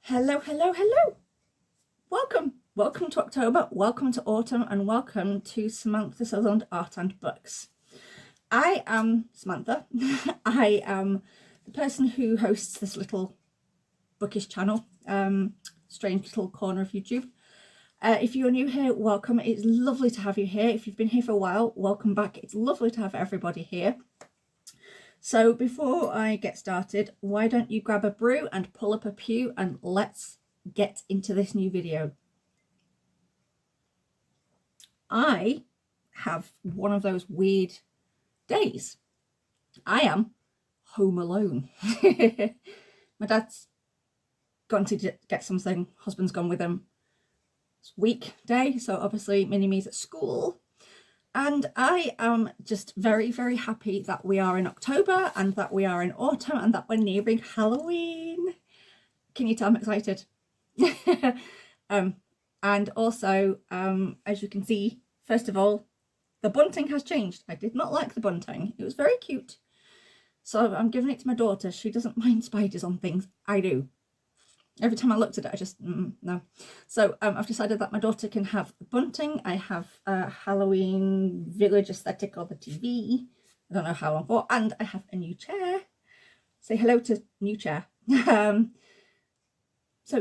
Hello, hello, hello. Welcome to October, welcome to autumn, and welcome to Samantha Sutherland Art and Books. I am Samantha. I am the person who hosts this little bookish channel, strange little corner of YouTube. If you're new here, welcome. It's lovely to have you here. If you've been here for a while, welcome back. It's lovely to have everybody here. So before I get started, why don't you grab a brew and pull up a pew and let's get into this new video. I have one of those weird days. I am home alone. My dad's gone to get something, husband's gone with him. It's weekday, so obviously Mini-me's at school. And I am just very, very happy that we are in October and that we are in autumn and that we're nearing Halloween. Can you tell I'm excited? And also, as you can see, first of all, the bunting has changed. I did not like the bunting. It was very cute. So I'm giving it to my daughter. She doesn't mind spiders on things. I do. Every time I looked at it, I just, no. So I've decided that my daughter can have the bunting. I have a Halloween village aesthetic on the TV. I don't know how long for. And I have a new chair. Say hello to new chair. So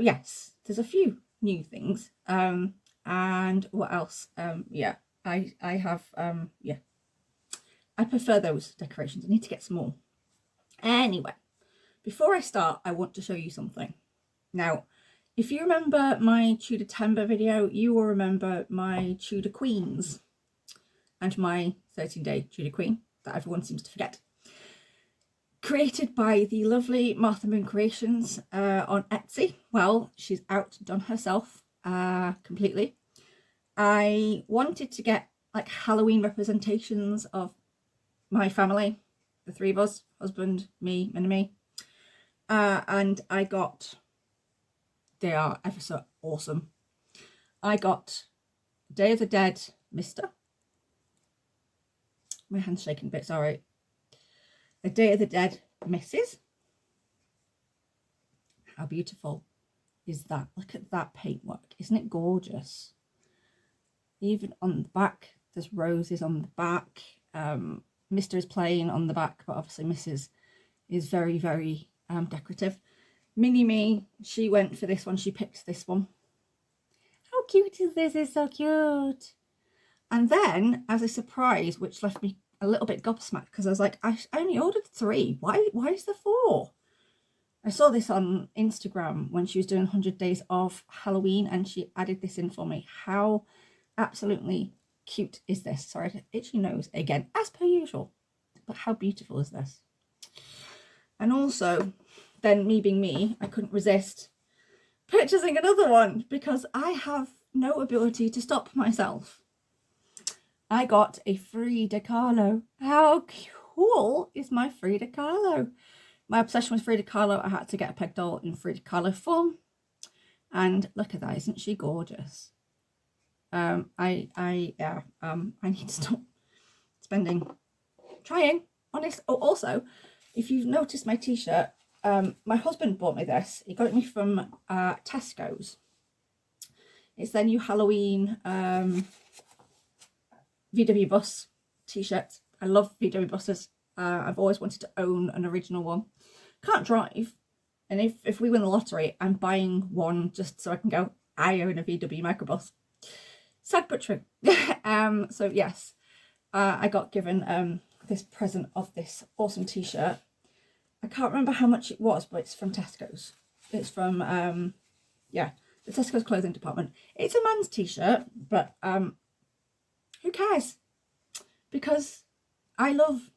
yes, there's a few new things. And what else? Yeah, I have, yeah. I prefer those decorations. I need to get some more. Anyway, before I start, I want to show you something. Now, if you remember my Tudor Timber video, you will remember my Tudor Queens and my 13-day Tudor Queen that everyone seems to forget. Created by the lovely Martha Moon Creations on Etsy. Well, she's outdone herself completely. I wanted to get like Halloween representations of my family, the three of us, husband, me, Mini-me. And I got... They are ever so awesome. I got Day of the Dead Mr. My hand's shaking a bit, sorry. A Day of the Dead Mrs. How beautiful is that? Look at that paintwork. Isn't it gorgeous? Even on the back, there's roses on the back. Mr. is plain on the back, but obviously Mrs. is very, very decorative. Mini-me, she went for this one. She picked this one. How cute is this? It's so cute. And then, as a surprise, which left me a little bit gobsmacked, because I was like, I only ordered 3. Why is there 4? I saw this on Instagram when she was doing 100 days of Halloween, and she added this in for me. How absolutely cute is this? Sorry, itchy nose again, as per usual. But how beautiful is this? And also... then me being me, I couldn't resist purchasing another one because I have no ability to stop myself. I got a Frida Kahlo. How cool is my Frida Kahlo? My obsession with Frida Kahlo, I had to get a peg doll in Frida Kahlo form. And look at that, isn't she gorgeous? I need to stop trying, honest. Oh, also, if you've noticed my t-shirt, my husband bought me this. He got it me from Tesco's. It's their new Halloween VW bus t-shirt. I love VW buses. I've always wanted to own an original one. Can't drive, and if we win the lottery, I'm buying one just so I can go, I own a VW microbus. Sad but true. So yes, I got given this present of this awesome t-shirt. I can't remember how much it was, but it's from Tesco's. It's from, yeah, the Tesco's clothing department. It's a man's t-shirt, but who cares? Because I love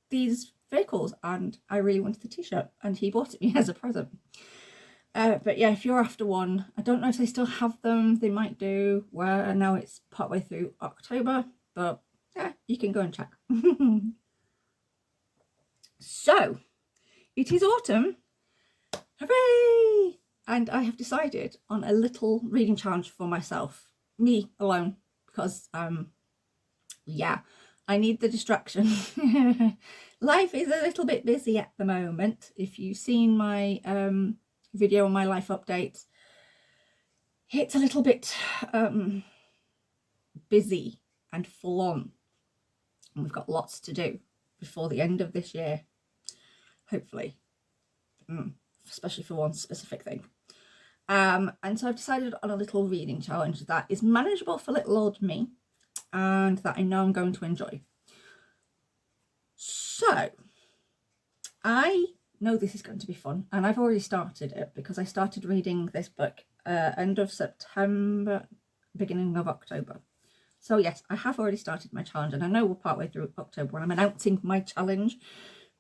these vehicles and I really wanted the t-shirt and he bought it me as a present. But yeah, if you're after one, I don't know if they still have them. They might do. Well, now it's partway through October, but yeah, you can go and check. So... it is autumn, hooray! And I have decided on a little reading challenge for myself, me alone, because, yeah, I need the distraction. Life is a little bit busy at the moment. If you've seen my video on my life updates. It's a little bit busy and full on, and we've got lots to do before the end of this year, hopefully, especially for one specific thing. And so I've decided on a little reading challenge that is manageable for little old me and that I know I'm going to enjoy. So I know this is going to be fun, and I've already started it because I started reading this book end of September, beginning of October. So yes, I have already started my challenge, and I know we're partway through October when I'm announcing my challenge,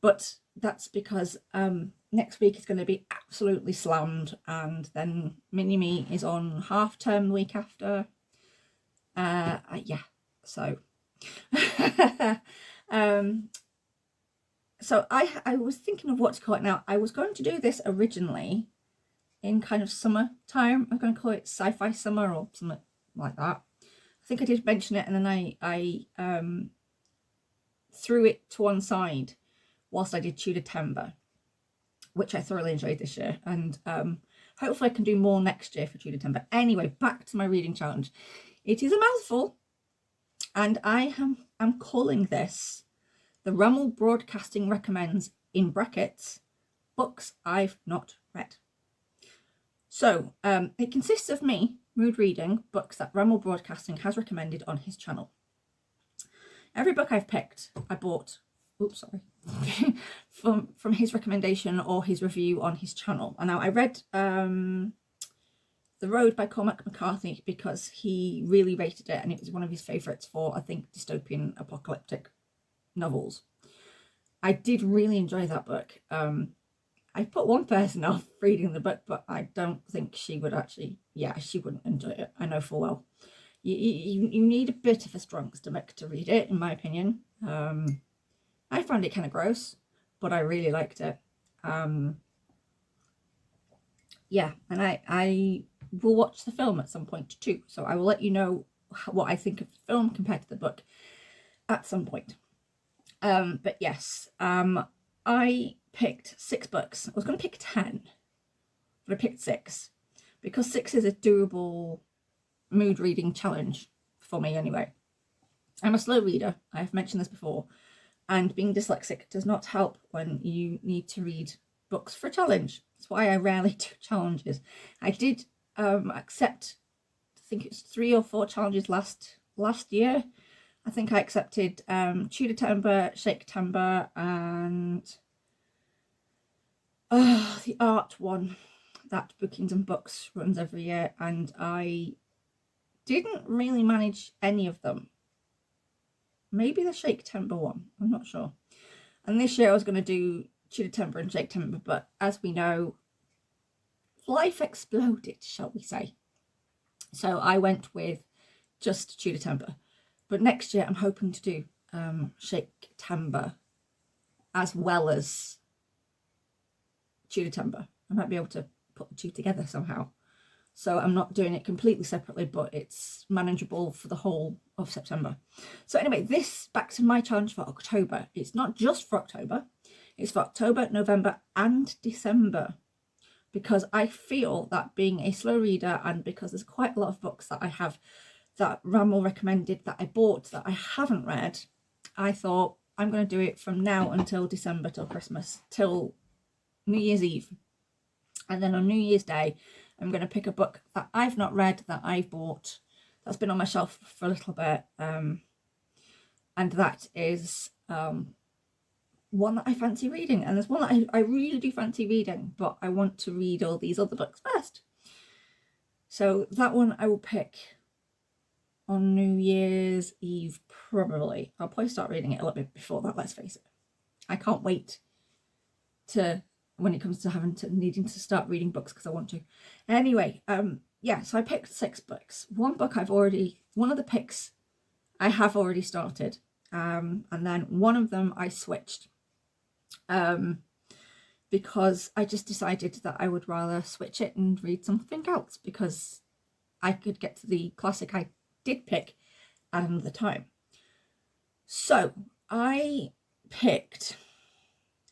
but that's because next week is going to be absolutely slammed, and then Mini-Me is on half term the week after. Yeah, so so I was thinking of what to call it now. I was going to do this originally in kind of summer time. I'm going to call it sci-fi summer or something like that. I think I did mention it, and then I threw it to one side whilst I did Tudor Timber, which I thoroughly enjoyed this year, and hopefully I can do more next year for Tudor Timber. Anyway, back to my reading challenge. It is a mouthful, and I am calling this the Rammel Broadcasting Recommends, in brackets, books I've not read. So it consists of me mood reading books that Rammel Broadcasting has recommended on his channel. Every book I've picked, I bought, from his recommendation or his review on his channel. And now I read The Road by Cormac McCarthy because he really rated it, and it was one of his favourites for, I think, dystopian apocalyptic novels. I did really enjoy that book. I put one person off reading the book, but I don't think she would actually, she wouldn't enjoy it. I know full well. You need a bit of a strong stomach to read it, in my opinion. I found it kind of gross, but I really liked it. Yeah, and I will watch the film at some point too, so I will let you know what I think of the film compared to the book at some point. But yes, I picked 6 books. I was going to pick 10, but I picked 6 because 6 is a doable mood reading challenge for me anyway. I'm a slow reader, I've mentioned this before, and being dyslexic does not help when you need to read books for a challenge. That's why I rarely do challenges. I did accept, I think it's 3 or 4 challenges last year. I think I accepted Tudor Timber, Shake Timber, and the art one that Bookings and Books runs every year, and I didn't really manage any of them. Maybe the Shake Timber one, I'm not sure. And this year I was going to do Tudor Timber and Shake Timber, but as we know, life exploded, shall we say. So I went with just Tudor Timber. But next year I'm hoping to do Shake Timber as well as Tudor Timber. I might be able to put the two together somehow. So I'm not doing it completely separately, but it's manageable for the whole of September. So anyway, this, back to my challenge for October. It's not just for October. It's for October, November and December. Because I feel that being a slow reader, and because there's quite a lot of books that I have that Rammel recommended that I bought that I haven't read, I thought I'm going to do it from now until December, till Christmas, till New Year's Eve. And then on New Year's Day, I'm going to pick a book that I've not read, that I've bought, that's been on my shelf for a little bit. And that is one that I fancy reading. And there's one that I really do fancy reading, but I want to read all these other books first. So that one I will pick on New Year's Eve, probably. I'll probably start reading it a little bit before that, let's face it. I can't wait to, when it comes to needing to start reading books, because I want to. Anyway, yeah, so I picked 6 books. One of the picks I have already started. And then one of them I switched. Because I just decided that I would rather switch it and read something else, because I could get to the classic I did pick at another time. So I picked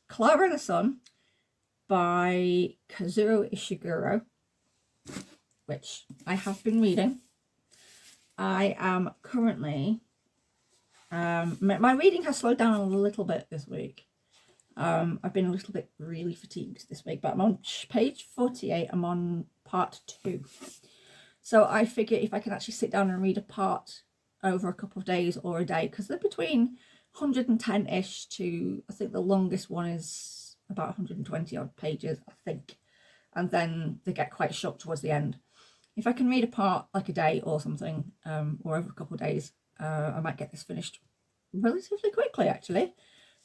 Clara and the Sun by Kazuo Ishiguro, which I have been reading. I am currently, my reading has slowed down a little bit this week. I've been a little bit really fatigued this week, but I'm on page 48. I'm on part 2. So I figure if I can actually sit down and read a part over a couple of days or a day, because they're between 110-ish to, I think the longest one is about 120 odd pages, I think. And then they get quite short towards the end. If I can read a part like a day or something, or over a couple of days, I might get this finished relatively quickly, actually.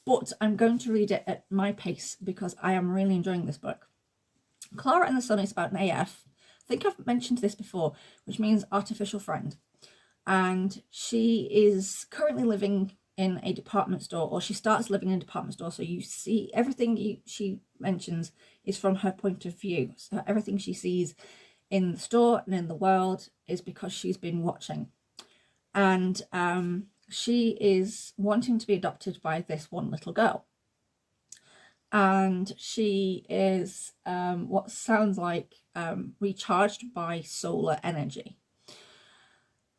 But I'm going to read it at my pace because I am really enjoying this book. Clara and the Sun is about an AF. I think I've mentioned this before, which means artificial friend. And she is currently living in a department store, or she starts living in a department store. So you see everything she mentions is from her point of view. So everything she sees in the store and in the world is because she's been watching. And she is wanting to be adopted by this one little girl. And she is what sounds like recharged by solar energy.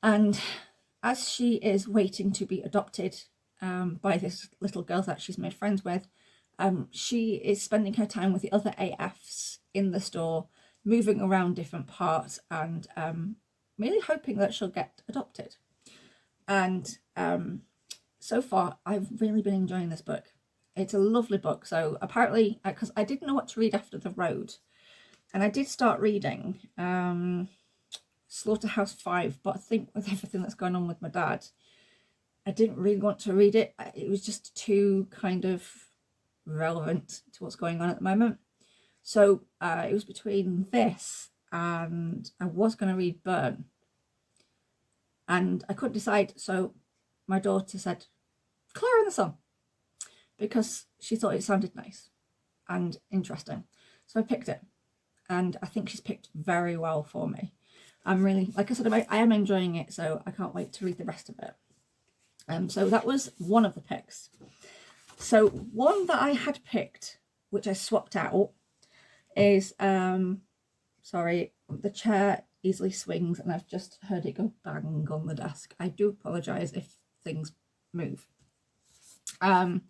And as she is waiting to be adopted by this little girl that she's made friends with, she is spending her time with the other AFs in the store, moving around different parts and really hoping that she'll get adopted. And so far, I've really been enjoying this book. It's a lovely book. So apparently, because I didn't know what to read after The Road, and I did start reading Slaughterhouse 5, but I think with everything that's going on with my dad, I didn't really want to read it. It was just too kind of relevant to what's going on at the moment. So it was between this and I was going to read Burn. And I couldn't decide, so my daughter said, Clara and the Sun, because she thought it sounded nice and interesting. So I picked it, and I think she's picked very well for me. I'm really, like I said, I am enjoying it, so I can't wait to read the rest of it. So that was one of the picks. So one that I had picked, which I swapped out, is, sorry, the chair easily swings and I've just heard it go bang on the desk. I do apologise if things move. I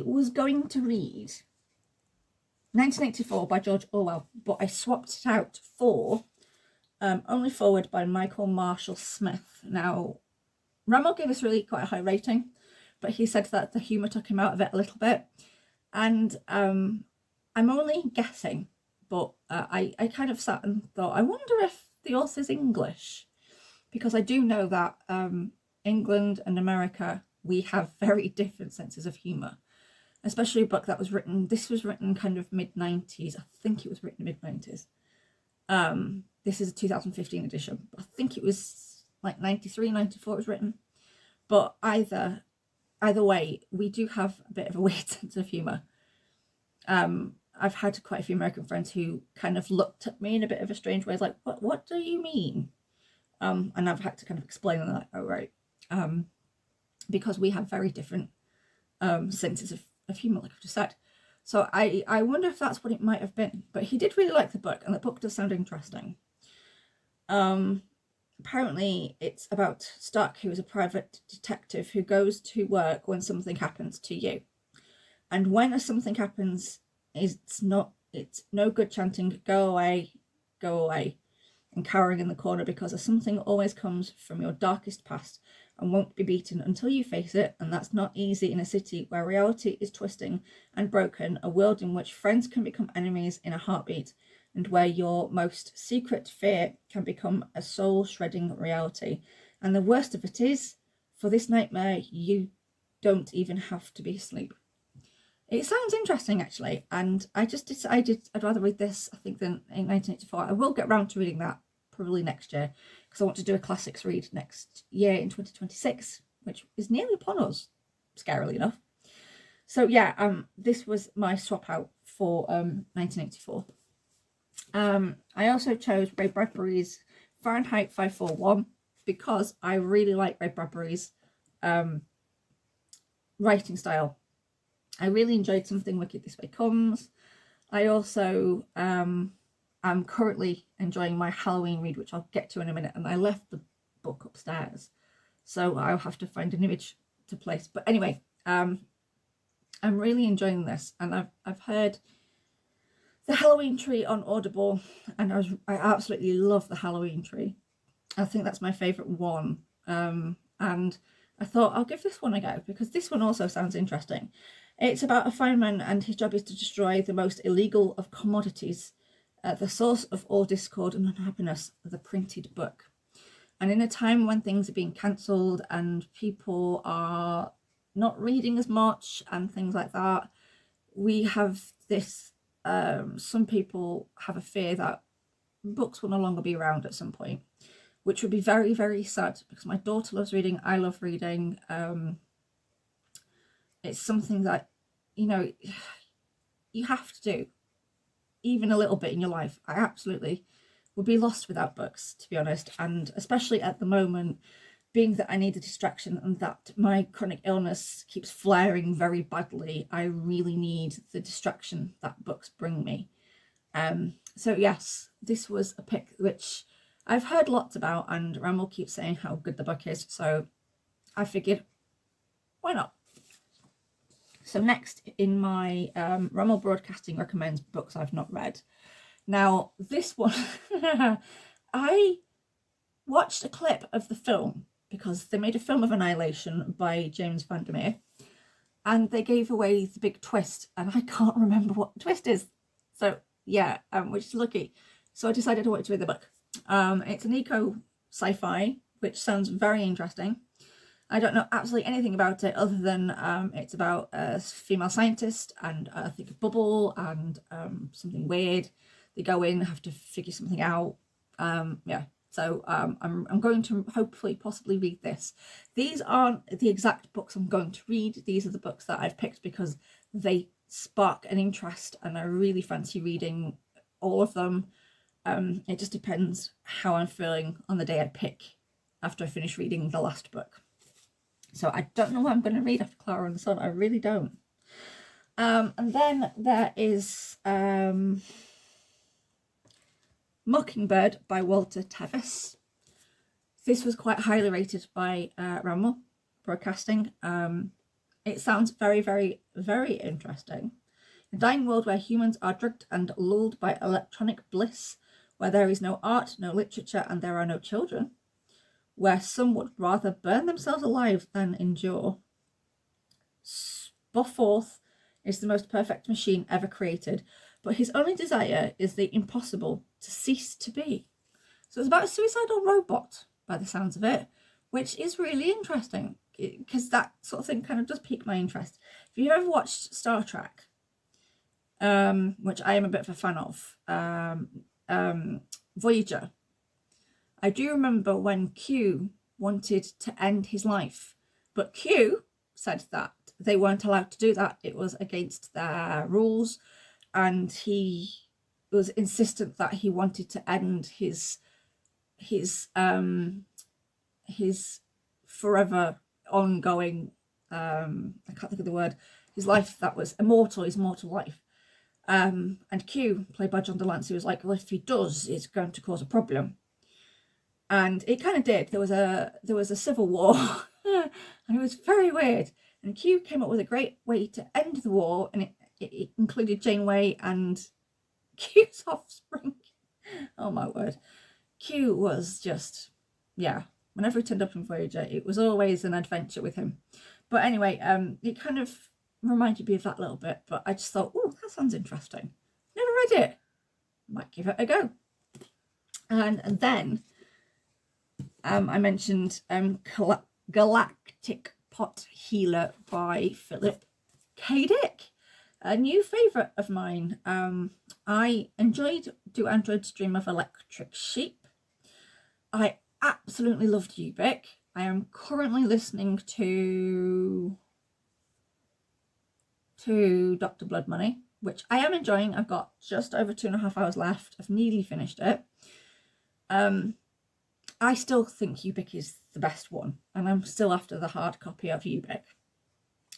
was going to read 1984 by George Orwell, but I swapped it out for Only Forward by Michael Marshall Smith. Now, Rammel gave us really quite a high rating, but he said that the humour took him out of it a little bit. And I'm only guessing, but I kind of sat and thought, I wonder if the author's English, because I do know that England and America, we have very different senses of humour, especially a book that was written, this was written kind of mid-90s. I think it was written mid-90s. This is a 2015 edition, but I think it was like 93, 94 it was written. But either way, we do have a bit of a weird sense of humour. I've had quite a few American friends who kind of looked at me in a bit of a strange way, like, what do you mean? And I've had to kind of explain them, like, oh, right. Because we have very different senses of humour, like I've just said. So I wonder if that's what it might have been. But he did really like the book, and the book does sound interesting. Apparently it's about Stark, who is a private detective who goes to work when something happens to you. And when something happens, it's no good chanting, go away, and cowering in the corner, because something always comes from your darkest past and won't be beaten until you face it, and that's not easy in a city where reality is twisting and broken, a world in which friends can become enemies in a heartbeat, and where your most secret fear can become a soul-shredding reality. And the worst of it is, for this nightmare, you don't even have to be asleep. It sounds interesting, actually, and I just decided I'd rather read this, I think, than in 1984. I will get round to reading that probably next year, because I want to do a classics read next year in 2026, which is nearly upon us, scarily enough. So yeah, this was my swap out for 1984. I also chose Ray Bradbury's Fahrenheit 541 because I really like Ray Bradbury's writing style. I really enjoyed Something Wicked This Way Comes. I also am currently enjoying my Halloween read, which I'll get to in a minute, and I left the book upstairs, so I'll have to find an image to place. But anyway, I'm really enjoying this, and I've heard the Halloween Tree on Audible, and I absolutely love the Halloween Tree. I think that's my favourite one, and I thought I'll give this one a go because this one also sounds interesting. It's about a fireman, and his job is to destroy the most illegal of commodities, the source of all discord and unhappiness, the printed book. And in a time when things are being cancelled and people are not reading as much and things like that, we have this, some people have a fear that books will no longer be around at some point, which would be very, very sad because my daughter loves reading, I love reading. It's something that, you know, you have to do, even a little bit in your life. I absolutely would be lost without books, to be honest, and especially at the moment, being that I need a distraction and that my chronic illness keeps flaring very badly, I really need the distraction that books bring me. So yes, this was a pick which I've heard lots about, and Rammel keeps saying how good the book is, so I figured, why not? So next in my Rammel Broadcasting recommends books I've not read. Now, this one, I watched a clip of the film because they made a film of Annihilation by James Vandermeer, and they gave away the big twist, and I can't remember what the twist is. So yeah, which is lucky. So I decided to watch with the book. It's an eco sci-fi, which sounds very interesting. I don't know absolutely anything about it other than it's about a female scientist and I think a bubble and something weird. They go in, have to figure something out. Yeah, so I'm going to hopefully possibly read this. These aren't the exact books I'm going to read. These are the books that I've picked because they spark an interest and I really fancy reading all of them. It just depends how I'm feeling on the day I pick after I finish reading the last book. So I don't know what I'm going to read after Clara and the Sun. I really don't. And then there is Mockingbird by Walter Tevis. This was quite highly rated by Rammel Broadcasting. It sounds very, very, very interesting. A dying world where humans are drugged and lulled by electronic bliss, where there is no art, no literature, and there are no children, where some would rather burn themselves alive than endure. Spofforth is the most perfect machine ever created, but his only desire is the impossible, to cease to be. So it's about a suicidal robot, by the sounds of it, which is really interesting, because that sort of thing kind of does pique my interest. If you've ever watched Star Trek, which I am a bit of a fan of, Voyager, I do remember when Q wanted to end his life, but Q said that they weren't allowed to do that. It was against their rules, and he was insistent that he wanted to end his forever ongoing, I can't think of the word, his life that was immortal, his mortal life. And Q, played by John Delancey, was like, well, if he does, it's going to cause a problem. And it kind of did. There was a civil war, and it was very weird. And Q came up with a great way to end the war, and it included Janeway and Q's offspring. Oh my word. Q was just, yeah, whenever he turned up in Voyager, it was always an adventure with him. But anyway, it kind of reminded me of that a little bit, but I just thought, oh, that sounds interesting. Never read it. Might give it a go. And then I mentioned Galactic Pot Healer by Philip K. Dick, a new favourite of mine. I enjoyed Do Androids Dream of Electric Sheep. I absolutely loved Ubik. I am currently listening to Dr. Blood Money, which I am enjoying. I've got just over 2.5 hours left. I've nearly finished it. I still think Ubik is the best one, and I'm still after the hard copy of Ubik.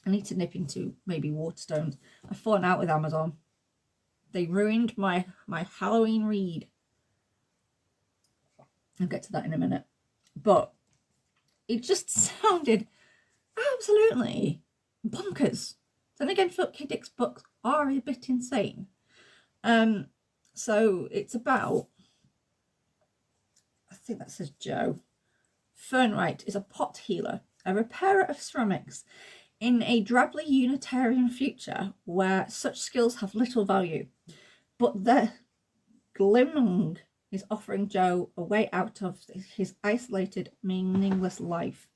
I need to nip into maybe Waterstones. I've fallen out with Amazon. They ruined my Halloween read. I'll get to that in a minute. But it just sounded absolutely bonkers. Then again, Philip K. Dick's books are a bit insane. So it's about, I think that says Joe. Fernwright is a pot healer, a repairer of ceramics, in a drably Unitarian future where such skills have little value. But the Glimmung is offering Joe a way out of his isolated, meaningless life.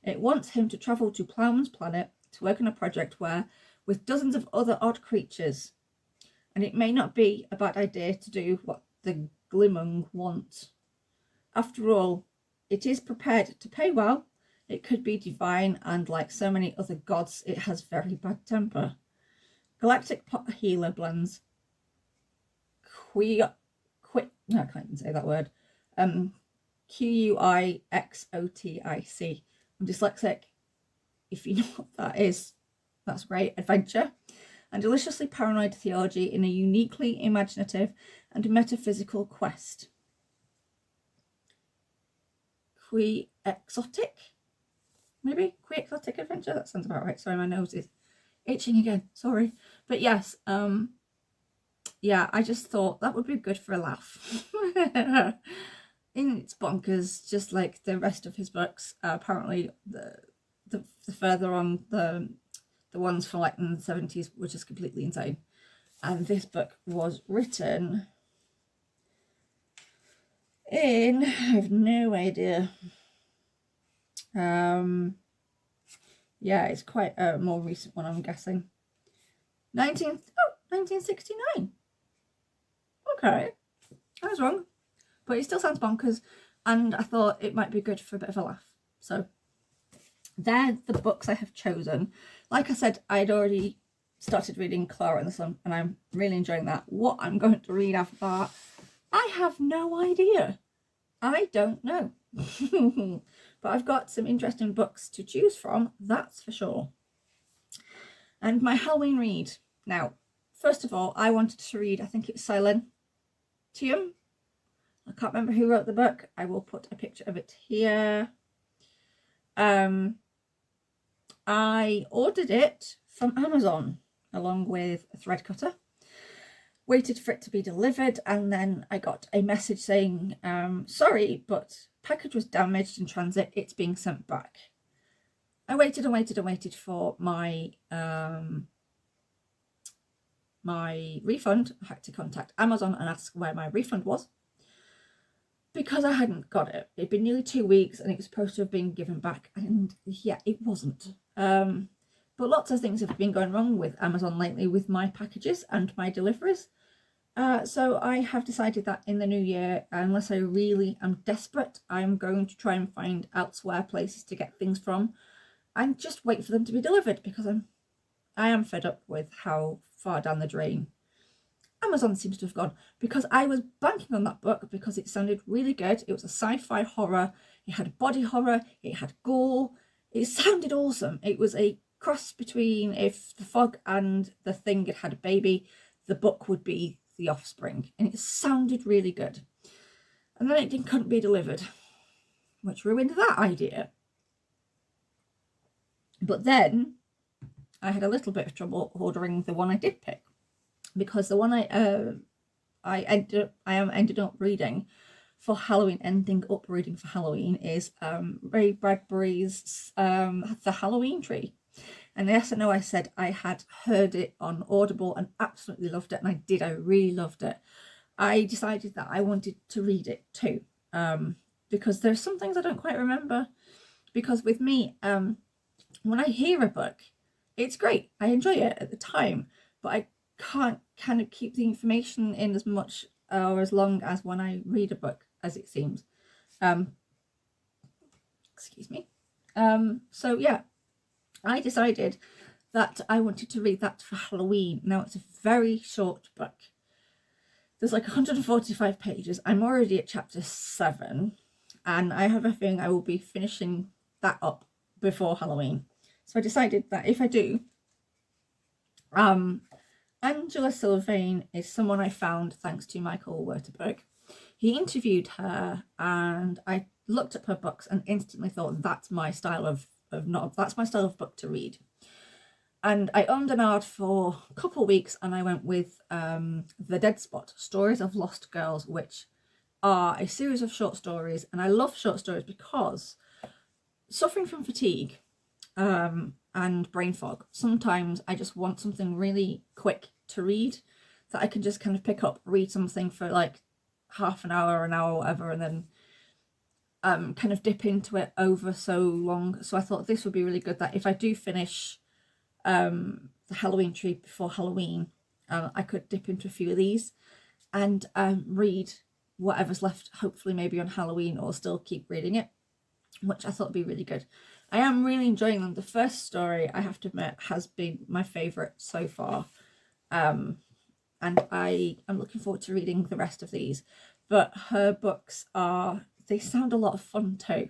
It wants him to travel to Plowman's planet to work on a project where, with dozens of other odd creatures, and it may not be a bad idea to do what the Glimmung want. After all, it is prepared to pay well. It could be divine, and like so many other gods, it has very bad temper. Galactic pot healer blends I can't even say that word. Quixotic. I'm dyslexic. If you know what that is, that's great. Adventure and deliciously paranoid theology in a uniquely imaginative and metaphysical quest. Quixotic? Maybe? Quixotic adventure? That sounds about right. Sorry, my nose is itching again. Sorry. But yes, yeah, I just thought that would be good for a laugh. It's bonkers, just like the rest of his books. Apparently, the further on, the ones from like in the 70s were just completely insane. And this book was written in, I have no idea. Yeah, it's quite a more recent one, I'm guessing. 1969. Okay, I was wrong, but it still sounds bonkers, and I thought it might be good for a bit of a laugh. So they're the books I have chosen. Like I said, I'd already started reading Clara and the Sun, and I'm really enjoying that. What I'm going to read after that, I have no idea. I don't know. But I've got some interesting books to choose from, that's for sure. And my Halloween read. Now, first of all, I wanted to read, I think it's Silentium. I can't remember who wrote the book. I will put a picture of it here. I ordered it from Amazon along with a thread cutter. Waited for it to be delivered, and then I got a message saying, sorry, but package was damaged in transit, it's being sent back. I waited and waited and waited for my my refund. I had to contact Amazon and ask where my refund was, because I hadn't got it. It'd been nearly 2 weeks and it was supposed to have been given back, and yeah, it wasn't. But lots of things have been going wrong with Amazon lately with my packages and my deliveries. So I have decided that in the new year, unless I really am desperate, I'm going to try and find elsewhere places to get things from and just wait for them to be delivered, because I am fed up with how far down the drain Amazon seems to have gone, because I was banking on that book because it sounded really good. It was a sci-fi horror. It had body horror. It had gore. It sounded awesome. It was a cross between, if The Fog and The Thing had a baby, the book would be the offspring, and it sounded really good. And then it couldn't be delivered, which ruined that idea. But then I had a little bit of trouble ordering the one I did pick, because the one I ended up reading for Halloween, ending up reading for Halloween, is Ray Bradbury's The Halloween Tree. And yes and no, I said I had heard it on Audible and absolutely loved it, and I did. I really loved it. I decided that I wanted to read it too, because there's some things I don't quite remember. Because with me, when I hear a book, it's great. I enjoy it at the time, but I can't kind of keep the information in as much or as long as when I read a book, as it seems. Excuse me. So yeah, I decided that I wanted to read that for Halloween. Now, it's a very short book. There's like 145 pages. I'm already at chapter 7, and I have a feeling I will be finishing that up before Halloween. So I decided that if I do, Angela Sylvain is someone I found thanks to Michael Wurterberg. He interviewed her and I looked up her books and instantly thought, that's my style of that's my style of book to read. And I owned an art for a couple of weeks and I went with The Dead Spot, Stories of Lost Girls, which are a series of short stories. And I love short stories because suffering from fatigue and brain fog, sometimes I just want something really quick to read that I can just kind of pick up, read something for like half an hour, whatever, and then kind of dip into it over so long. So I thought this would be really good, that if I do finish the Halloween Tree before Halloween, I could dip into a few of these and read whatever's left, hopefully maybe on Halloween, or still keep reading it, which I thought would be really good. I am really enjoying them. The first story, I have to admit, has been my favourite so far. And I am looking forward to reading the rest of these. But her books they sound a lot of fun too.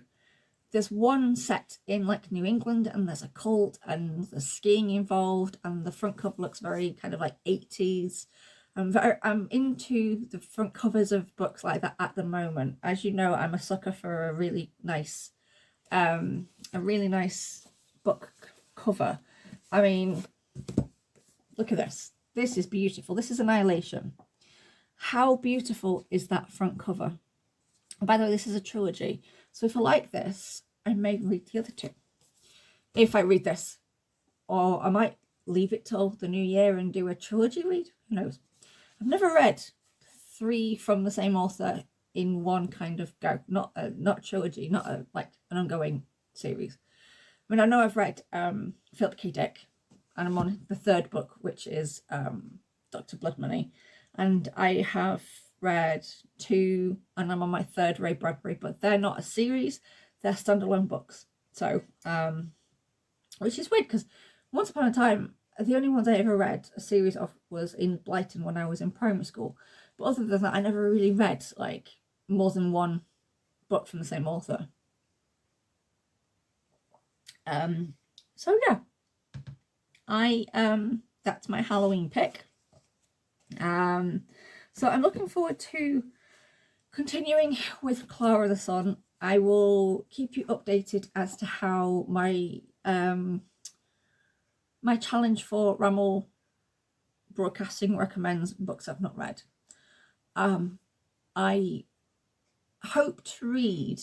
There's one set in like New England and there's a cult and there's skiing involved, and the front cover looks very kind of like 80s. I'm into the front covers of books like that at the moment. As you know, I'm a sucker for a really nice book cover. I mean, look at this. This is beautiful. This is Annihilation. How beautiful is that front cover? And by the way, this is a trilogy. So if I like this, I may read the other two. If I read this, or I might leave it till the new year and do a trilogy read. Who knows? I've never read 3 from the same author in one kind of go. Not a trilogy, not like an ongoing series. I mean, I know I've read Philip K. Dick, and I'm on the 3rd book, which is Dr. Blood Money, and I have read 2, and I'm on my 3rd Ray Bradbury, but they're not a series, they're standalone books. So, which is weird, because once upon a time, the only ones I ever read a series of was in Blighton when I was in primary school. But other than that, I never really read like more than one book from the same author. So yeah, that's my Halloween pick. So I'm looking forward to continuing with Clara the Sun. I will keep you updated as to how my my challenge for Rammel Broadcasting recommends books I've not read. I hope to read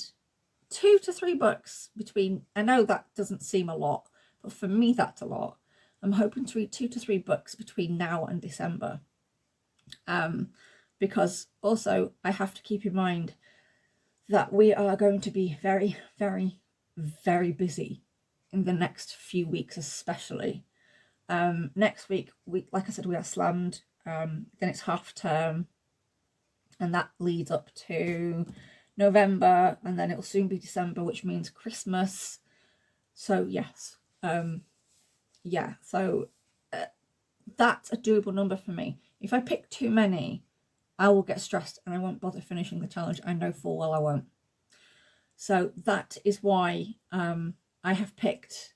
2 to 3 books between, I know that doesn't seem a lot, but for me that's a lot. I'm hoping to read 2 to 3 books between now and December. Because also I have to keep in mind that we are going to be very, very, very busy in the next few weeks, especially. Next week, like I said, we are slammed. Then it's half term, and that leads up to November, and then it'll soon be December, which means Christmas. So yes, yeah. So that's a doable number for me. If I pick too many, I will get stressed and I won't bother finishing the challenge. I know full well I won't. So that is why I have picked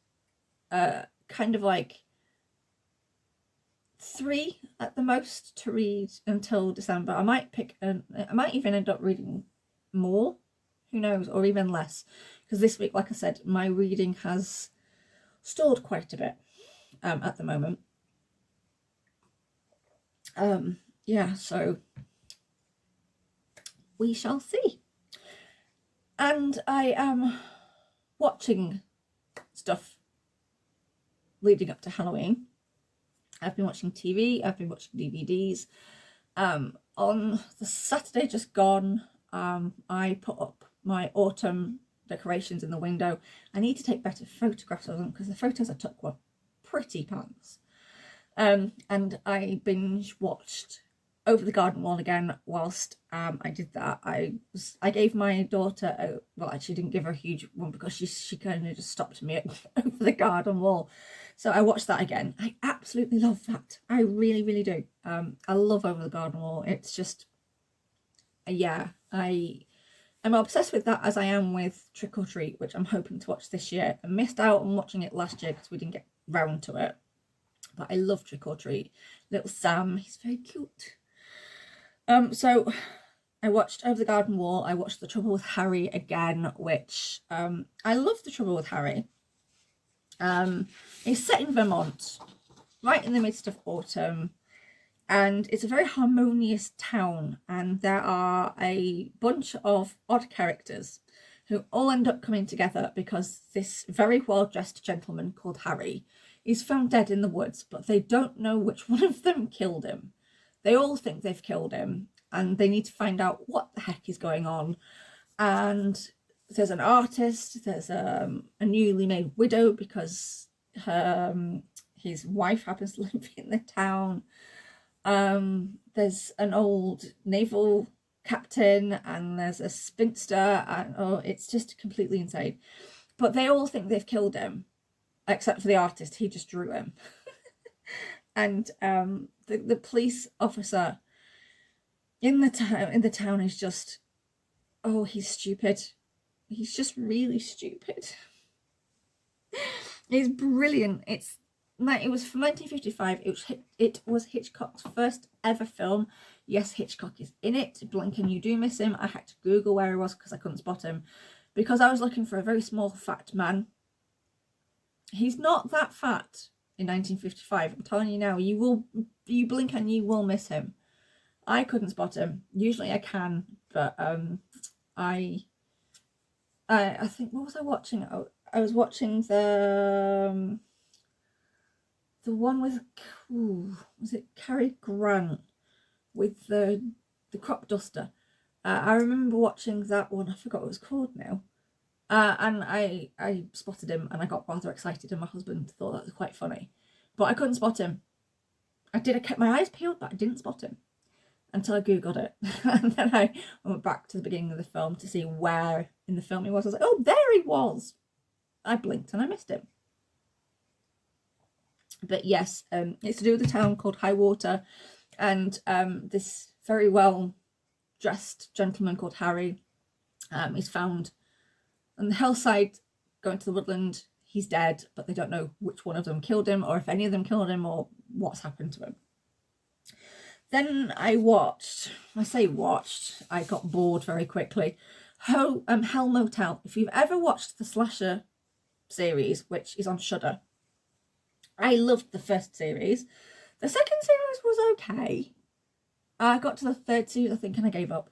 kind of like 3 at the most to read until December. I might I might even end up reading more, who knows, or even less, because this week, like I said, my reading has stalled quite a bit at the moment. Yeah, so we shall see. And I am watching stuff leading up to Halloween. I've been watching TV, I've been watching DVDs. On the Saturday just gone, I put up my autumn decorations in the window. I need to take better photographs of them because the photos I took were pretty pants. And I binge watched Over the Garden Wall again whilst I did that. I gave my daughter well, I actually didn't give her a huge one because she kind of just stopped me at Over the Garden Wall. So I watched that again. I absolutely love that. I really, really do. I love Over the Garden Wall. It's just, yeah, I'm obsessed with that as I am with Trick or Treat, which I'm hoping to watch this year. I missed out on watching it last year because we didn't get round to it. but I love Trick or Treat. Little Sam, he's very cute. So I watched Over the Garden Wall. I watched The Trouble with Harry again, which I love The Trouble with Harry. It's set in Vermont, right in the midst of autumn, and it's a very harmonious town, and there are a bunch of odd characters who all end up coming together because this very well-dressed gentleman called Harry is found dead in the woods, but they don't know which one of them killed him. They all think they've killed him, and they need to find out what the heck is going on. And there's an artist, there's a newly made widow because his wife happens to live in the town. There's an old naval captain, and there's a spinster, and oh, it's just completely insane. But they all think they've killed him, except for the artist. He just drew him. And the police officer in the town is just, oh, he's stupid. He's just really stupid. He's brilliant. It was from 1955. It was Hitchcock's first ever film. Yes, Hitchcock is in it. Blink and you do miss him. I had to Google where he was because I couldn't spot him, because I was looking for a very small fat man. He's not that fat in 1955. I'm telling you now. You blink and you will miss him. I couldn't spot him. Usually I can, but I think, what was I watching? I was watching the one with, was it Cary Grant with the crop duster? I remember watching that one. I forgot what it was called now. And I spotted him, and I got rather excited, and my husband thought that was quite funny. But I couldn't spot him. I kept my eyes peeled, but I didn't spot him until I Googled it. And then I went back to the beginning of the film to see where in the film he was. I was like, oh, there he was. I blinked and I missed him. But yes, it's to do with a town called Highwater, and this very well dressed gentleman called Harry is found on the hillside going to the woodland. He's dead, but they don't know which one of them killed him, or if any of them killed him, or what's happened to him. Then I got bored very quickly. Hell Motel. If you've ever watched the slasher series, which is on Shudder, I loved the first series. The second series was okay. I got to the third series, I think, and I gave up.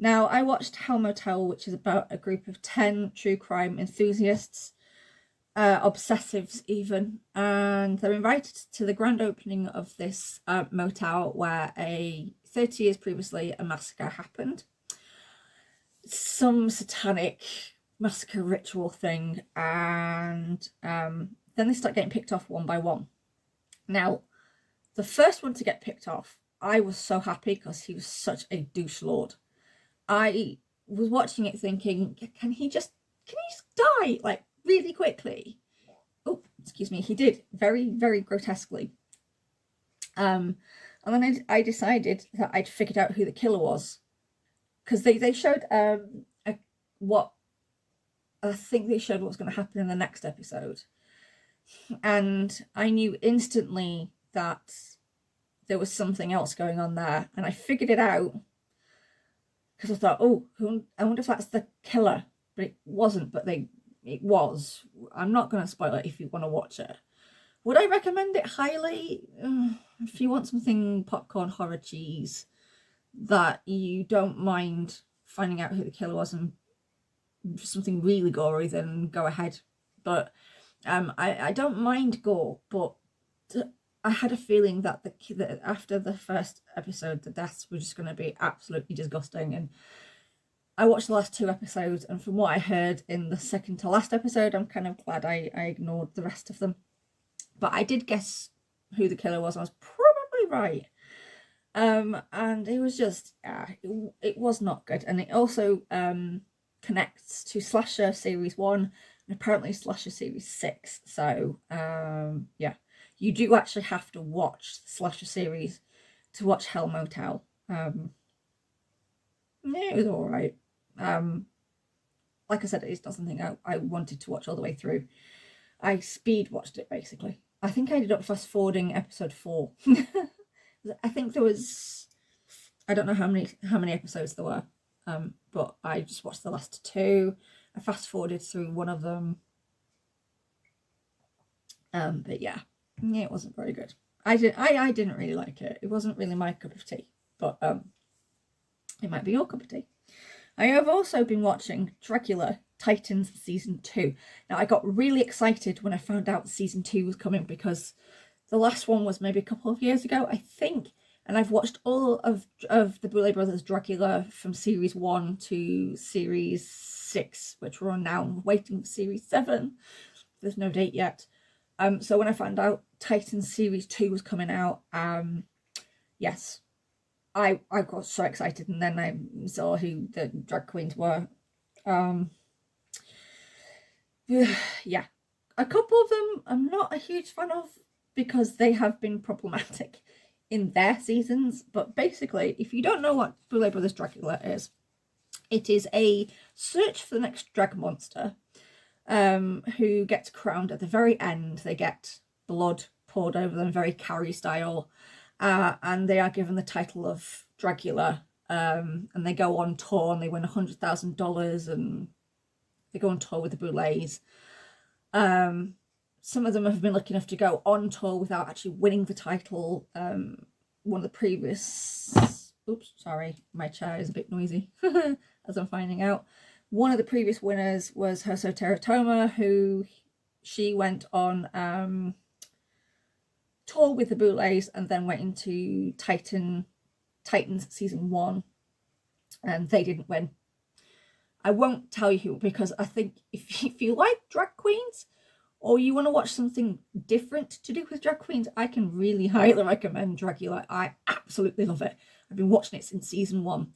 Now, I watched Hell Motel, which is about a group of 10 true crime enthusiasts, obsessives even, and they're invited to the grand opening of this motel where 30 years previously a massacre happened. Some satanic massacre ritual thing, and then they start getting picked off one by one. Now, the first one to get picked off, I was so happy because he was such a douche lord. I was watching it thinking, can he just die, like, really quickly? Oh, excuse me, he did, very, very grotesquely. And then I decided that I'd figured out who the killer was, because they showed what I think they showed what was going to happen in the next episode, and I knew instantly that there was something else going on there, and I figured it out because I thought, oh, I wonder if that's the killer, but it wasn't. But it was. I'm not going to spoil it if you want to watch it. Would I recommend it highly? If you want something popcorn horror cheese that you don't mind finding out who the killer was and something really gory, then go ahead. But I don't mind gore, but I had a feeling that after the first episode, the deaths were just going to be absolutely disgusting. And I watched the last 2 episodes, and from what I heard in the second to last episode, I'm kind of glad I ignored the rest of them. But I did guess who the killer was. I was probably right. And it was just, it was not good. And it also connects to Slasher Series 1 and apparently Slasher Series 6. So, yeah, you do actually have to watch the Slasher series to watch Hell Motel. Yeah, it was all right. Like I said, it's not something I wanted to watch all the way through. I speed watched it, basically. I think I ended up fast forwarding episode 4. I think there was, I don't know how many episodes there were, but I just watched the last 2. I fast forwarded through one of them. But yeah, it wasn't very good. I didn't really like it. It wasn't really my cup of tea, but it might be your cup of tea. I have also been watching Dracula Titans season 2. Now, I got really excited when I found out season 2 was coming, because the last one was maybe a couple of years ago, I think, and I've watched all of the Boulet Brothers Dracula from series 1 to series 6, which we're on now. I'm waiting for series 7. There's no date yet. So when I found out Titans series 2 was coming out, yes, I got so excited, and then I saw who the drag queens were. Yeah, a couple of them I'm not a huge fan of, because they have been problematic in their seasons. But basically, if you don't know what Boulet Brothers Dracula is, it is a search for the next drag monster, who gets crowned at the very end. They get blood poured over them, very Carrie style, and they are given the title of Dracula, and they go on tour, and they win $100,000, and they go on tour with the Boulets. Some of them have been lucky enough to go on tour without actually winning the title. One of the previous, oops, sorry, my chair is a bit noisy as I'm finding out. One of the previous winners was Herso Teratoma, who she went on tour with the Boulets and then went into Titans season 1, and they didn't win. I won't tell you who, because I think if you like drag queens, or you want to watch something different to do with drag queens, I can really highly recommend Dracula. I absolutely love it. I've been watching it since season 1.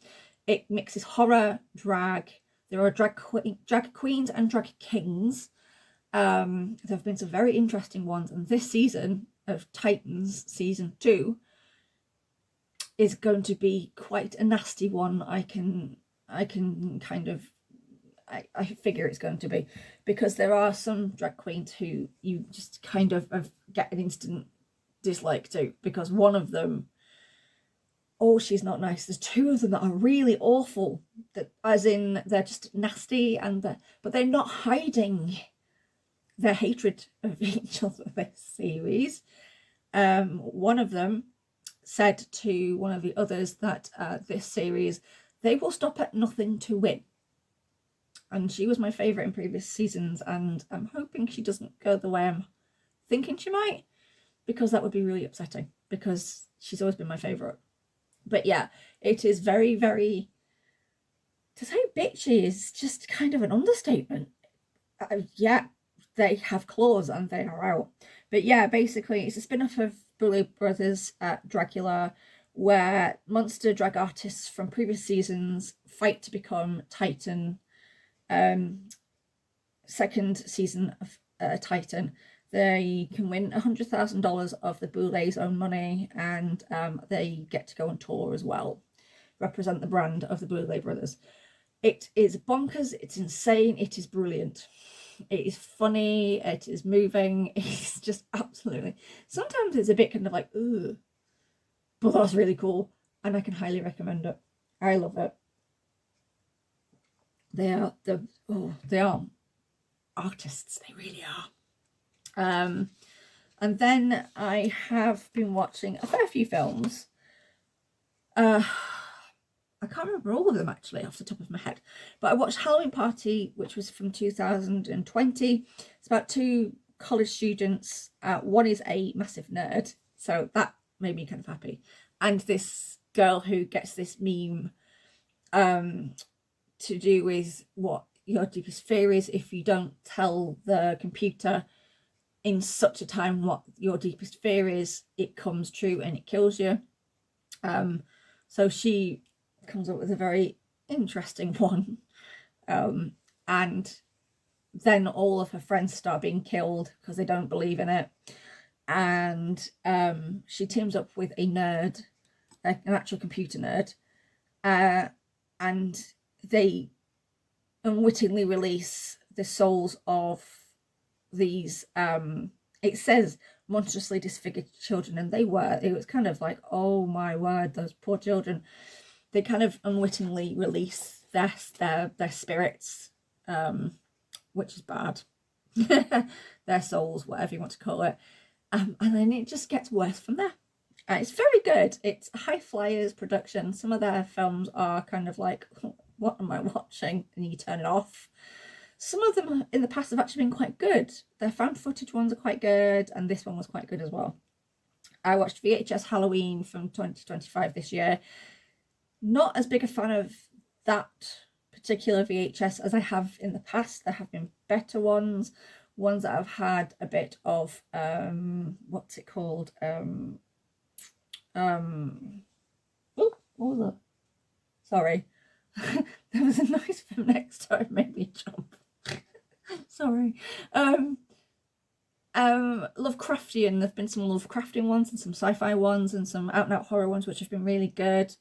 It mixes horror, drag. There are drag queens and drag kings. There have been some very interesting ones, and this season of Titans season 2 is going to be quite a nasty one. I can kind of, I figure it's going to be, because there are some drag queens who you just kind of get an instant dislike to, because one of them, oh, she's not nice. There's 2 of them that are really awful, that as in they're just nasty, but they're not hiding their hatred of each other this series. One of them said to one of the others that this series, they will stop at nothing to win. And she was my favourite in previous seasons, and I'm hoping she doesn't go the way I'm thinking she might, because that would be really upsetting, because she's always been my favourite. But yeah, it is very, very, to say bitchy is just kind of an understatement. Yeah, they have claws and they are out. But yeah, basically it's a spin-off of Boulet Brothers Dracula, where monster drag artists from previous seasons fight to become Titan. Second season of Titan, they can win $100,000 of the Boulets' own money, and they get to go on tour as well, represent the brand of the Boulet Brothers. It is bonkers, it's insane, it is brilliant. It is funny, it is moving, it's just absolutely, sometimes it's a bit kind of like, ugh, but that's really cool, and I can highly recommend it. I love it. They are artists, they really are. And then I have been watching a fair few films. I can't remember all of them actually off the top of my head, but I watched Halloween Party, which was from 2020. It's about 2 college students. One is a massive nerd, so that made me kind of happy, and this girl who gets this meme to do with what your deepest fear is. If you don't tell the computer in such a time what your deepest fear is, it comes true and it kills you. So she comes up with a very interesting one, and then all of her friends start being killed because they don't believe in it, and she teams up with a nerd, an actual computer nerd, and they unwittingly release the souls of these, it says monstrously disfigured children, and it was kind of like, oh my word, those poor children. They kind of unwittingly release their spirits, which is bad. Their souls, whatever you want to call it. And then it just gets worse from there. It's very good. It's High Flyers production. Some of their films are kind of like, what am I watching? And you turn it off. Some of them in the past have actually been quite good. Their found footage ones are quite good, and this one was quite good as well. I watched VHS Halloween from 2025 this year. Not as big a fan of that particular VHS as I have in the past. There have been better ones that have had a bit of what's it called? Oh, what was that? Sorry. There was a noise from next door, it made me jump. Sorry. Lovecraftian. There've been some Lovecraftian ones and some sci-fi ones and some out and out horror ones which have been really good.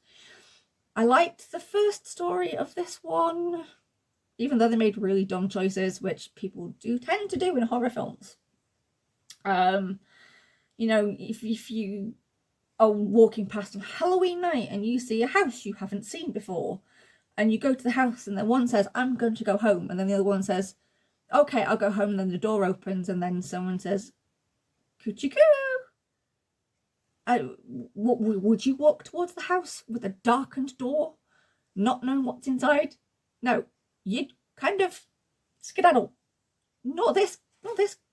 I liked the first story of this one, even though they made really dumb choices, which people do tend to do in horror films. You know, if you are walking past on Halloween night and you see a house you haven't seen before, and you go to the house and then one says, I'm going to go home, and then the other one says, okay, I'll go home, and then the door opens and then someone says, coochie coo. Would you walk towards the house with a darkened door, not knowing what's inside? No, you'd kind of skedaddle. Not this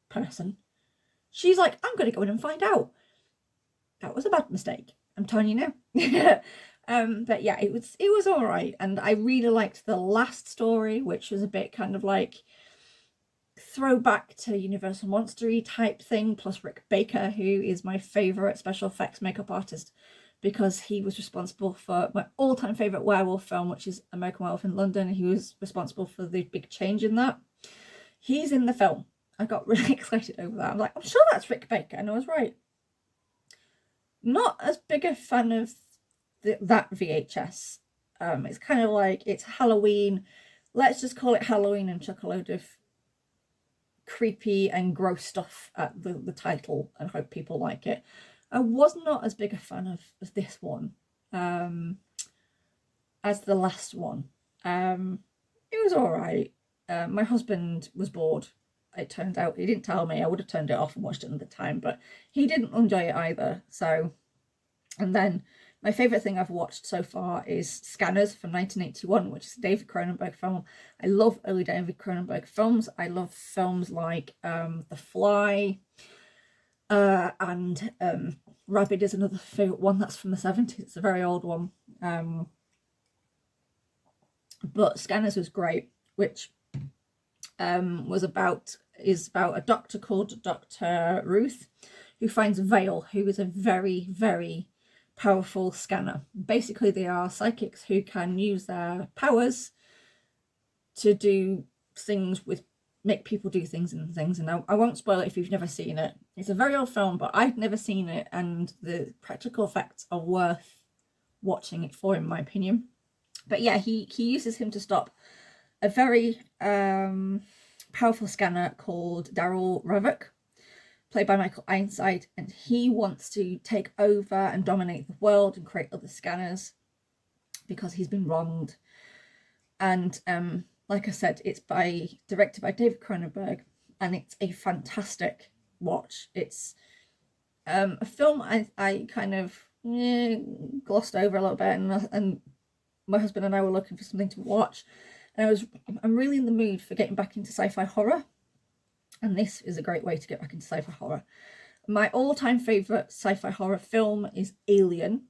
person. She's like, I'm going to go in and find out. That was a bad mistake, I'm telling you now. But yeah, it was all right, and I really liked the last story, which was a bit kind of like throwback to Universal Monster-y type thing, plus Rick Baker, who is my favourite special effects makeup artist, because he was responsible for my all-time favourite werewolf film, which is American Werewolf in London. He was responsible for the big change in that. He's in the film. I got really excited over that. I'm like, I'm sure that's Rick Baker, and I was right. Not as big a fan of that VHS. It's kind of like, it's Halloween. Let's just call it Halloween and chuck a load of creepy and gross stuff at the title and hope people like it. I was not as big a fan of this one as the last one. It was all right. My husband was bored, it turned out. He didn't tell me. I would have turned it off and watched it another time, but he didn't enjoy it either. So, and then my favourite thing I've watched so far is Scanners from 1981, which is a David Cronenberg film. I love early David Cronenberg films. I love films like The Fly, and Rabid is another favourite one. That's from the 70s. It's a very old one. But Scanners was great, which is about a doctor called Dr. Ruth, who finds Vale, who is a very, very powerful scanner. Basically, they are psychics who can use their powers to do things make people do things. And I won't spoil it if you've never seen it. It's a very old film, but I've never seen it, and the practical effects are worth watching it for, in my opinion. But yeah, he uses him to stop a very powerful scanner called Daryl Ravok, played by Michael Ironside, and he wants to take over and dominate the world and create other scanners because he's been wronged. And like I said, it's directed by David Cronenberg, and it's a fantastic watch. It's a film I kind of glossed over a little bit, and my husband and I were looking for something to watch, and I'm really in the mood for getting back into sci-fi horror, and this is a great way to get back into sci-fi horror. My all-time favourite sci-fi horror film is Alien,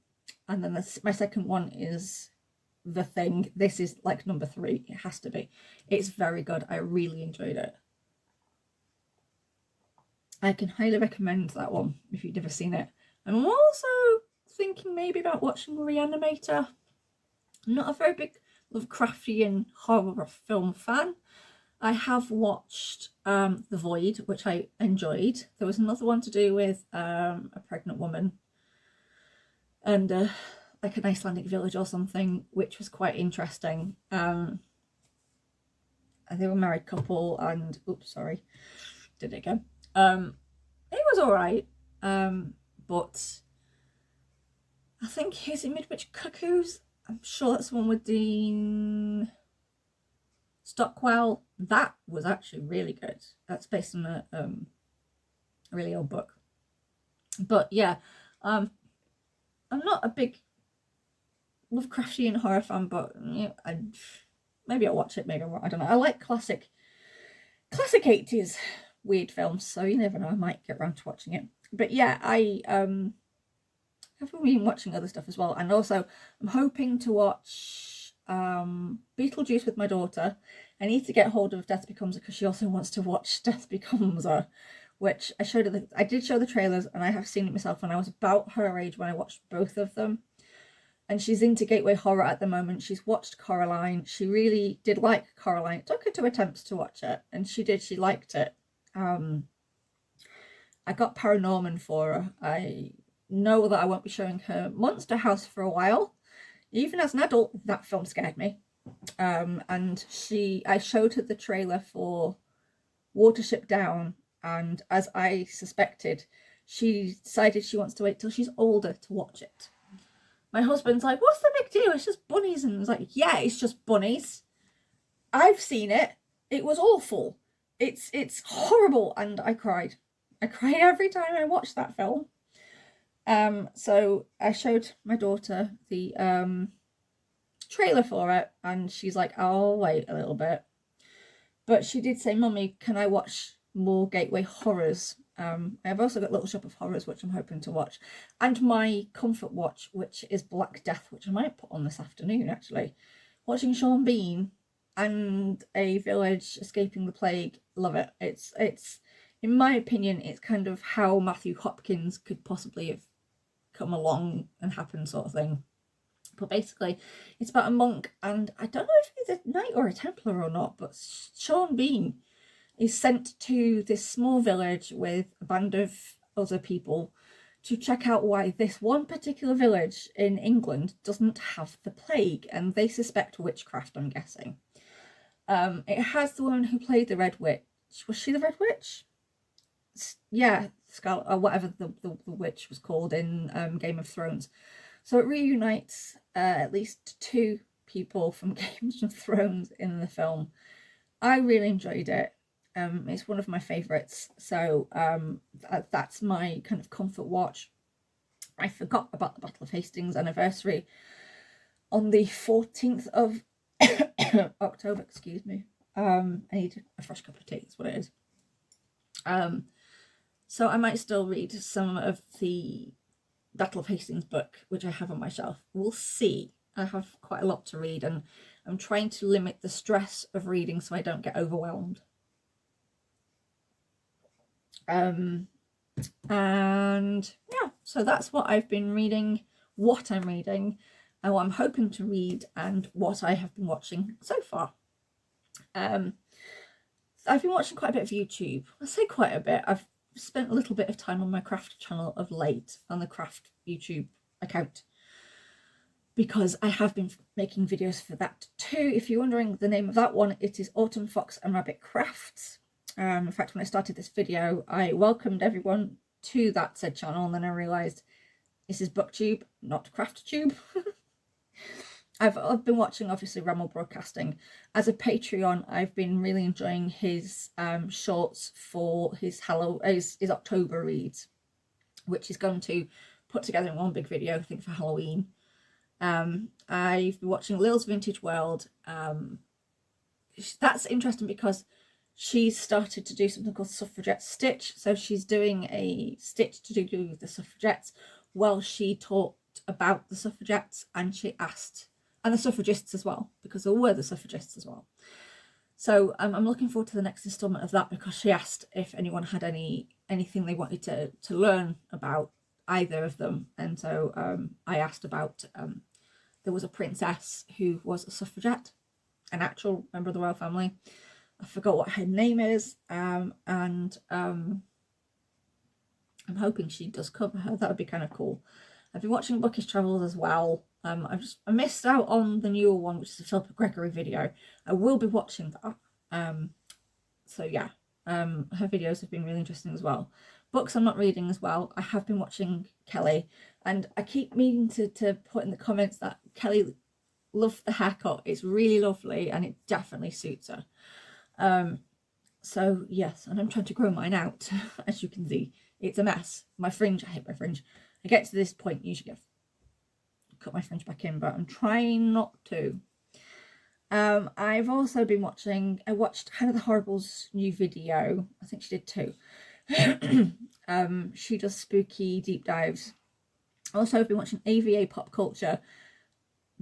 and then my second one is The Thing. This is like number 3. It has to be. It's very good. I really enjoyed it. I can highly recommend that one if you've never seen it. I'm also thinking maybe about watching Reanimator. I'm not a very big Lovecraftian horror film fan. I have watched The Void, which I enjoyed. There was another one to do with a pregnant woman and like an Icelandic village or something, which was quite interesting. They were a married couple, and oops, sorry, did it again. It was all right, but I think His Midwich Cuckoos, I'm sure that's the one with Dean Stockwell. That was actually really good. That's based on a really old book. But yeah, I'm not a big Lovecraftian horror fan, but yeah, maybe I'll watch it, maybe I won't, I don't know. I like classic 80s weird films, so you never know, I might get around to watching it. But yeah, I have been watching other stuff as well, and also I'm hoping to watch Beetlejuice with my daughter. I need to get hold of Death Becomes Her because she also wants to watch Death Becomes Her, which I showed her. I did show the trailers, and I have seen it myself when I was about her age when I watched both of them. And she's into gateway horror at the moment. She's watched Coraline. She really did like Coraline. It took her 2 attempts to watch it, and she did. She liked it. I got Paranorman for her. I know that I won't be showing her Monster House for a while. Even as an adult, that film scared me. And I showed her the trailer for Watership Down, and as I suspected, she decided she wants to wait till she's older to watch it. My husband's like, what's the big deal? It's just bunnies. And I was like, yeah, it's just bunnies. I've seen it. It was awful. It's horrible. And I cried. I cried every time I watched that film. So I showed my daughter the trailer for it, and she's like, I'll wait a little bit. But she did say, Mummy, can I watch more gateway horrors? I've also got Little Shop of Horrors, which I'm hoping to watch, and my comfort watch, which is Black Death, which I might put on this afternoon, actually. Watching Sean Bean and a village escaping the plague. Love it. It's in my opinion, it's kind of how Matthew Hopkins could possibly have come along and happened, sort of thing. But basically, it's about a monk, and I don't know if he's a knight or a Templar or not, but Sean Bean is sent to this small village with a band of other people to check out why this one particular village in England doesn't have the plague, and they suspect witchcraft, I'm guessing. It has the woman who played the Red Witch. Was she the Red Witch? Yeah, Scarlet, or whatever the witch was called in Game of Thrones. So it reunites at least 2 people from Game of Thrones in the film. I really enjoyed it. It's one of my favourites, so that's my kind of comfort watch. I forgot about the Battle of Hastings anniversary on the 14th of October, excuse me. I need a fresh cup of tea, that's what it is. So I might still read some of the Battle of Hastings book, which I have on my shelf. We'll see. I have quite a lot to read, and I'm trying to limit the stress of reading so I don't get overwhelmed. And yeah, so that's what I've been reading, what I'm reading, and what I'm hoping to read, and what I have been watching so far. I've been watching quite a bit of YouTube. I say quite a bit. I've spent a little bit of time on my craft channel of late, on the craft YouTube account, because I have been making videos for that too. If you're wondering the name of that one, it is Autumn Fox and Rabbit Crafts. In fact, when I started this video, I welcomed everyone to that said channel, and then I realised this is BookTube, not CraftTube. I've been watching, obviously, RammelBroadcasting. As a Patreon, I've been really enjoying his shorts for his October reads, which he's going to put together in one big video, I think, for Halloween. I've been watching Lil's Vintage World. That's interesting because she's started to do something called Suffragette Stitch. So she's doing a stitch to do with the suffragettes while she talked about the suffragettes, and she asked, and the suffragists as well, because there were the suffragists as well. So I'm looking forward to the next installment of that, because she asked if anyone had anything they wanted to learn about either of them. And so I asked about, there was a princess who was a suffragette, an actual member of the royal family. I forgot what her name is, and I'm hoping she does cover her. That would be kind of cool. I've been watching Bookish Travels as well. I missed out on the newer one, which is a Philippa Gregory video. I will be watching that. So yeah, her videos have been really interesting as well. Books I'm not reading as well. I have been watching Kelly, and I keep meaning to put in the comments that Kelly loved the haircut. It's really lovely and it definitely suits her. So yes, and I'm trying to grow mine out. As you can see, it's a mess. My fringe, I hate my fringe. I get to this point, usually cut my fringe back in, but I'm trying not to. I've also been watching, I watched Hannah the Horrible's new video. I think she did too. She does spooky deep dives. Also, I've been watching AVA Pop Culture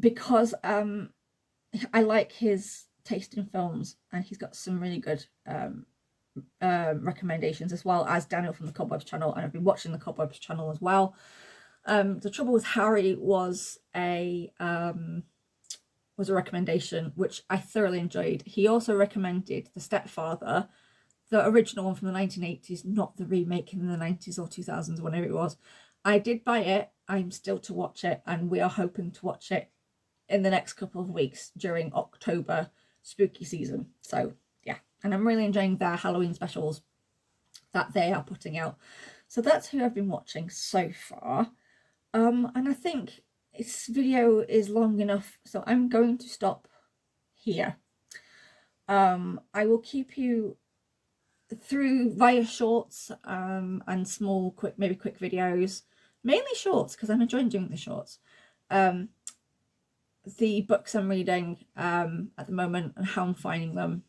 because I like his taste in films, and he's got some really good recommendations, as well as Daniel from the Cobwebs Channel, and I've been watching the Cobwebs Channel as well. The Trouble with Harry was a recommendation which I thoroughly enjoyed. He also recommended The Stepfather, the original one from the 1980s, not the remake in the 90s or 2000s, whenever it was. I did buy it. I'm still to watch it, and we are hoping to watch it in the next couple of weeks during October spooky season. So yeah, and I'm really enjoying their Halloween specials that they are putting out. So that's who I've been watching so far. And I think this video is long enough, so I'm going to stop here. I will keep you through via shorts and small quick videos, mainly shorts because I'm enjoying doing the shorts. The books I'm reading at the moment and how I'm finding them,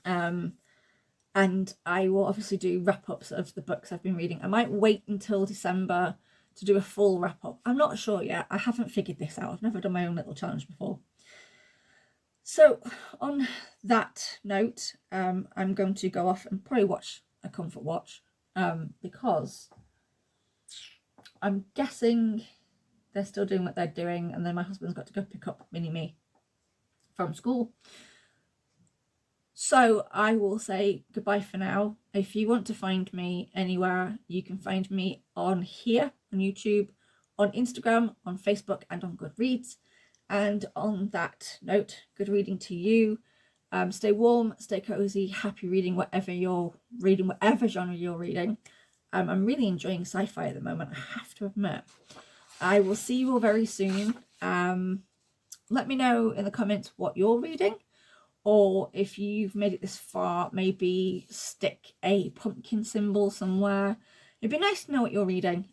and I will obviously do wrap-ups of the books I've been reading. I might wait until December to do a full wrap-up. I'm not sure yet. I haven't figured this out. I've never done my own little challenge before. So on that note, I'm going to go off and probably watch a comfort watch, because I'm guessing they're still doing what they're doing, and then my husband's got to go pick up Mini-Me from school. So I will say goodbye for now. If you want to find me anywhere, you can find me on here, on YouTube, on Instagram, on Facebook, and on Goodreads. And on that note, good reading to you. Stay warm, stay cozy, happy reading whatever you're reading, whatever genre you're reading. I'm really enjoying sci-fi at the moment, I have to admit. I will see you all very soon. Let me know in the comments what you're reading, or if you've made it this far, maybe stick a pumpkin symbol somewhere. It'd be nice to know what you're reading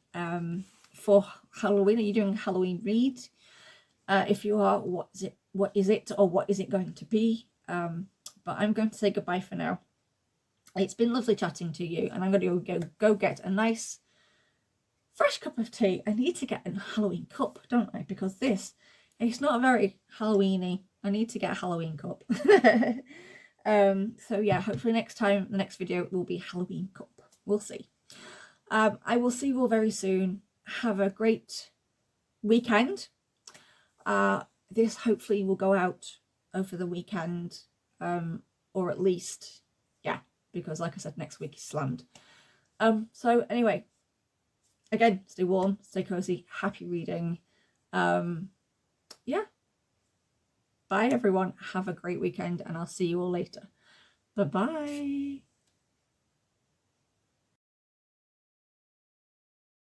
for Halloween. Are you doing a Halloween read? If you are, what is it, or what is it going to be? But I'm going to say goodbye for now. It's been lovely chatting to you, and I'm going to go get a nice fresh cup of tea. I need to get a Halloween cup, don't I? Because it's not very Halloweeny. I need to get a Halloween cup. So yeah, hopefully next time, the next video will be Halloween cup. We'll see. I will see you all very soon. Have a great weekend. This hopefully will go out over the weekend, or at least, yeah, because like I said, next week is slammed. So anyway, again, stay warm, stay cozy, happy reading. Yeah. Bye everyone. Have a great weekend, and I'll see you all later. Bye-bye.